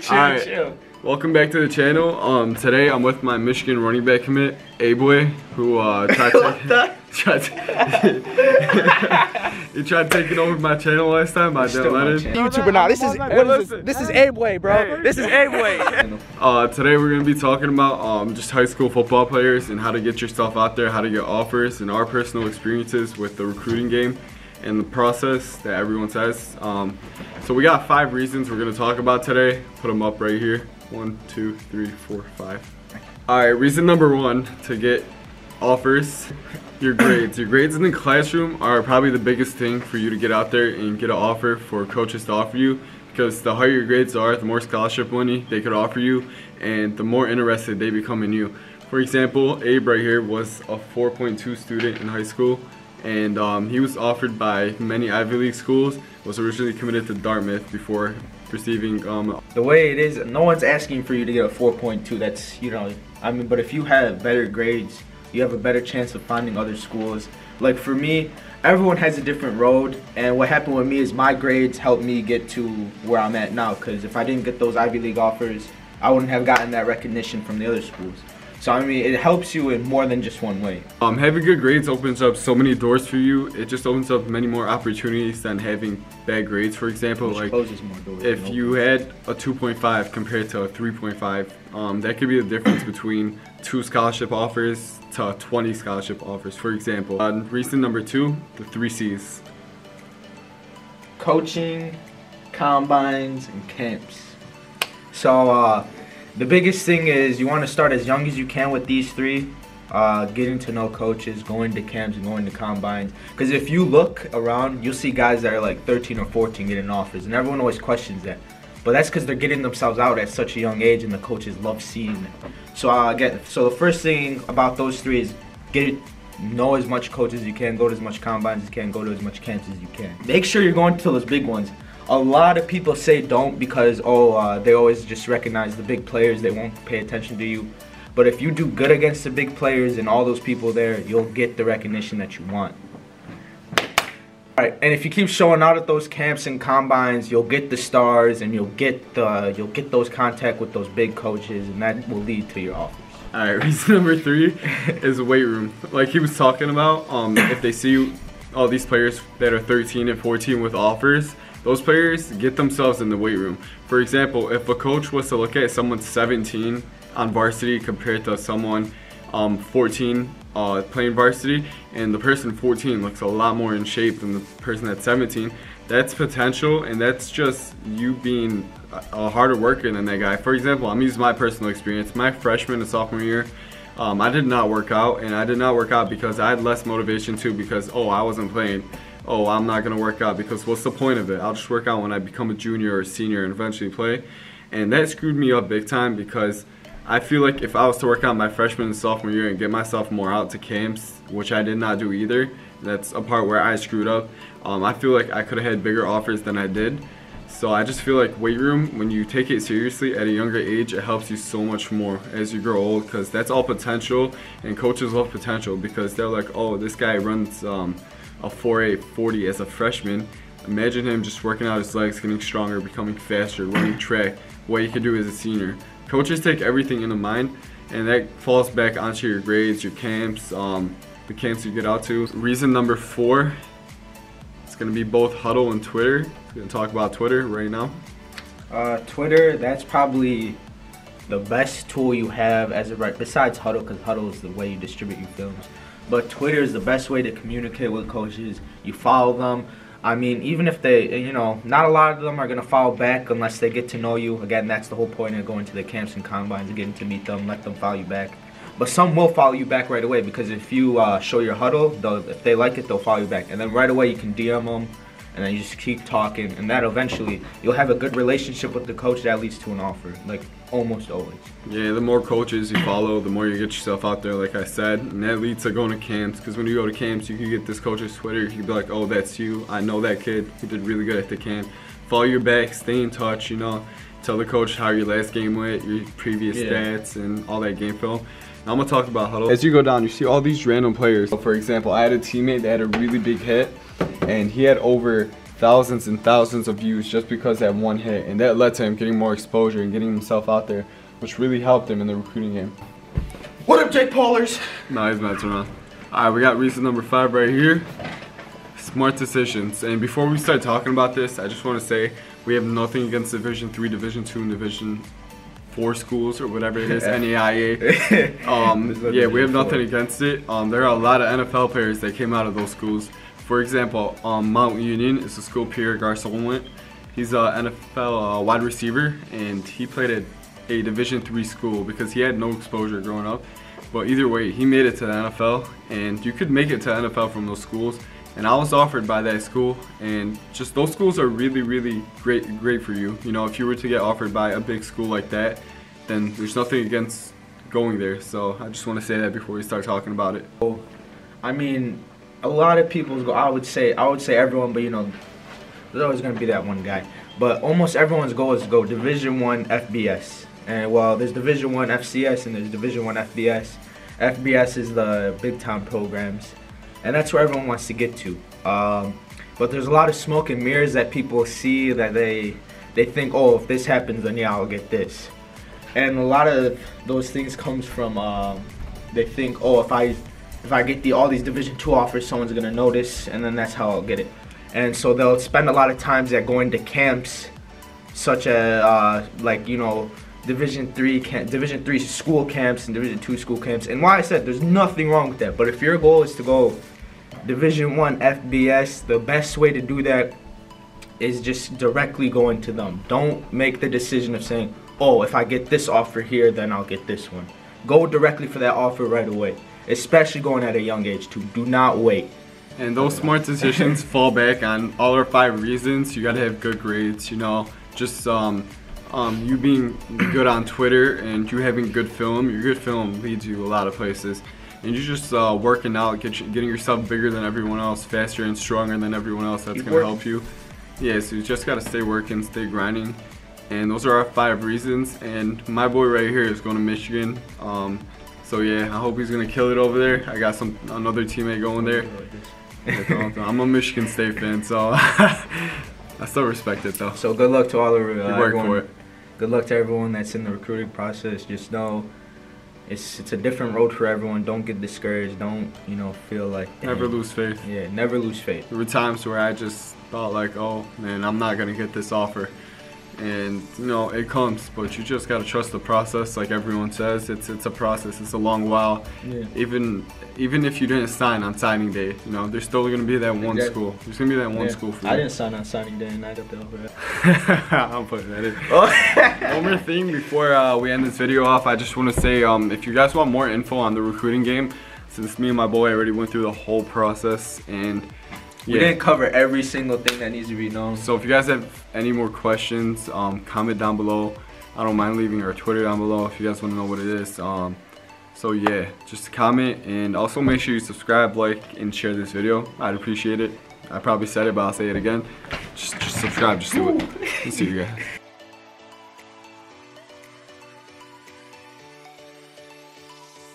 Chill. Welcome back to the channel. Today I'm with my Michigan running back commit, A-Boy, who tried taking over my channel last time. I didn't let him. YouTuber now. This is A-Boy, bro. Hey. This is A-Boy. Today we're gonna be talking about just high school football players and how to get yourself out there, how to get offers, and our personal experiences with the recruiting game and the process that everyone says. So we got 5 reasons we're gonna talk about today. Put them up right here. 1, 2, 3, 4, 5. All right, reason number 1 to get offers, your grades. Your grades in the classroom are probably the biggest thing for you to get out there and get an offer for coaches to offer you, because the higher your grades are, the more scholarship money they could offer you and the more interested they become in you. For example, Abe right here was a 4.2 student in high school, and he was offered by many Ivy League schools, was originally committed to Dartmouth before receiving the way it is, no one's asking for you to get a 4.2. That's, you know, I mean, but if you have better grades, you have a better chance of finding other schools. Like for me, everyone has a different road, and what happened with me is my grades helped me get to where I'm at now, because if I didn't get those Ivy League offers, I wouldn't have gotten that recognition from the other schools. So I mean, it helps you in more than just one way. Having good grades opens up so many doors for you. It just opens up many more opportunities than having bad grades. For example, Which closes more doors. If you had a 2.5 compared to a 3.5, that could be the difference between 2 scholarship offers to 20 scholarship offers. For example, reason number 2, the 3 C's. Coaching, combines, and camps. So the biggest thing is you want to start as young as you can with these 3. Getting to know coaches, going to camps, and going to combines. Because if you look around, you'll see guys that are like 13 or 14 getting offers, and everyone always questions that. But that's because they're getting themselves out at such a young age, and the coaches love seeing it. So so the first thing about those 3 is know as much coaches as you can, go to as much combines as you can, go to as much camps as you can. Make sure you're going to those big ones. A lot of people say don't because they always just recognize the big players, they won't pay attention to you. But if you do good against the big players and all those people there, you'll get the recognition that you want. Alright, and if you keep showing out at those camps and combines, you'll get the stars, and you'll get those contact with those big coaches, and that will lead to your offers. Alright, reason number 3 is the weight room. Like he was talking about, if they see all these players that are 13 and 14 with offers, those players get themselves in the weight room. For example, if a coach was to look at someone 17 on varsity compared to someone 14 playing varsity, and the person 14 looks a lot more in shape than the person at 17, that's potential, and that's just you being a harder worker than that guy. For example, I'm using my personal experience. My freshman and sophomore year, I did not work out, and I did not work out because I had less motivation too, because I wasn't playing. I'm not going to work out because what's the point of it? I'll just work out when I become a junior or a senior and eventually play. And that screwed me up big time, because I feel like if I was to work out my freshman and sophomore year and get myself more out to camps, which I did not do either, that's a part where I screwed up. I feel like I could have had bigger offers than I did. So I just feel like weight room, when you take it seriously at a younger age, it helps you so much more as you grow old, because that's all potential, and coaches love potential because they're like, oh, this guy runs a 4.8 40 as a freshman. Imagine him just working out his legs, getting stronger, becoming faster, running track, what he could do as a senior. Coaches take everything into mind, and that falls back onto your grades, your camps, the camps you get out to. Reason number 4, it's going to be both Hudl and Twitter. We're going to talk about Twitter right now. Twitter, that's probably the best tool you have besides Hudl, because Hudl is the way you distribute your films. But Twitter is the best way to communicate with coaches. You follow them. I mean, even if they, not a lot of them are going to follow back unless they get to know you. Again, that's the whole point of going to the camps and combines and getting to meet them, let them follow you back. But some will follow you back right away, because if you show your Hudl, if they like it, they'll follow you back. And then right away you can DM them, and then you just keep talking, and that eventually you'll have a good relationship with the coach that leads to an offer, like almost always. Yeah, the more coaches you follow, the more you get yourself out there, like I said, and that leads to going to camps, because when you go to camps, you can get this coach's Twitter, you can be like, oh, that's you, I know that kid, he did really good at the camp. Follow your back, stay in touch, tell the coach how your last game went, your previous stats, and all that game film. Now I'm going to talk about Hudl. As you go down, you see all these random players. For example, I had a teammate that had a really big hit, and he had over thousands and thousands of views just because that one hit, and that led to him getting more exposure and getting himself out there, which really helped him in the recruiting game. What up, Jake Paulers? No, he's messing around. Alright, we got reason number 5 right here. Smart decisions. And before we start talking about this, I just want to say we have nothing against Division III, Division II, and Division IV schools or whatever it is, NAIA. Yeah, we have nothing against it. There are a lot of NFL players that came out of those schools. For example, Mount Union is a school Pierre Garcon went. He's an NFL wide receiver, and he played at a Division III school because he had no exposure growing up. But either way, he made it to the NFL, and you could make it to the NFL from those schools. And I was offered by that school, and just those schools are really, really great for you. You know, if you were to get offered by a big school like that, then there's nothing against going there. So I just want to say that before we start talking about it. I mean, a lot of people go. I would say everyone, but you know, there's always gonna be that one guy. But almost everyone's goal is to go Division I FBS. And well, there's Division I FCS and there's Division I FBS. FBS is the big time programs, and that's where everyone wants to get to. But there's a lot of smoke and mirrors that people see that they think, oh, if this happens, then yeah, I'll get this. And a lot of those things comes from they think, oh, if I get all these Division II offers, someone's gonna notice, and then that's how I'll get it. And so they'll spend a lot of times at going to camps, such as like, you know, Division III school camps and Division II school camps. And why I said there's nothing wrong with that, but if your goal is to go Division I FBS, the best way to do that is just directly going to them. Don't make the decision of saying, oh, if I get this offer here, then I'll get this one. Go directly for that offer right away, especially going at a young age too. Do not wait. And those smart decisions fall back on all our 5 reasons. You gotta have good grades, you know, just you being good on Twitter and you having good film. Your good film leads you a lot of places. And you just working out, getting yourself bigger than everyone else, faster and stronger than everyone else. That's gonna help you. Yeah, so you just gotta stay working, stay grinding. And those are our 5 reasons. And my boy right here is going to Michigan. So yeah, I hope he's gonna kill it over there. I got another teammate going there. I'm a Michigan State fan, so I still respect it though. So good luck to all of everyone. For it. Good luck to everyone that's in the recruiting process. Just know it's a different road for everyone. Don't get discouraged. Don't, you know, feel like never lose faith. Yeah, never lose faith. There were times where I just thought like, oh man, I'm not gonna get this offer. And you know, it comes, but you just gotta trust the process. Like everyone says, it's a process. It's a long while. Yeah. Even if you didn't sign on signing day, you know, there's still gonna be that one school. There's gonna be that one school for you. I didn't sign on signing day, and I got the offer. I'm putting that in. One more thing before we end this video off, I just want to say, if you guys want more info on the recruiting game, since me and my boy already went through the whole process and. We didn't cover every single thing that needs to be known. So if you guys have any more questions, comment down below. I don't mind leaving our Twitter down below if you guys want to know what it is. So yeah, just comment, and also make sure you subscribe, like, and share this video. I'd appreciate it. I probably said it, but I'll say it again. Just subscribe, just do it. See you guys.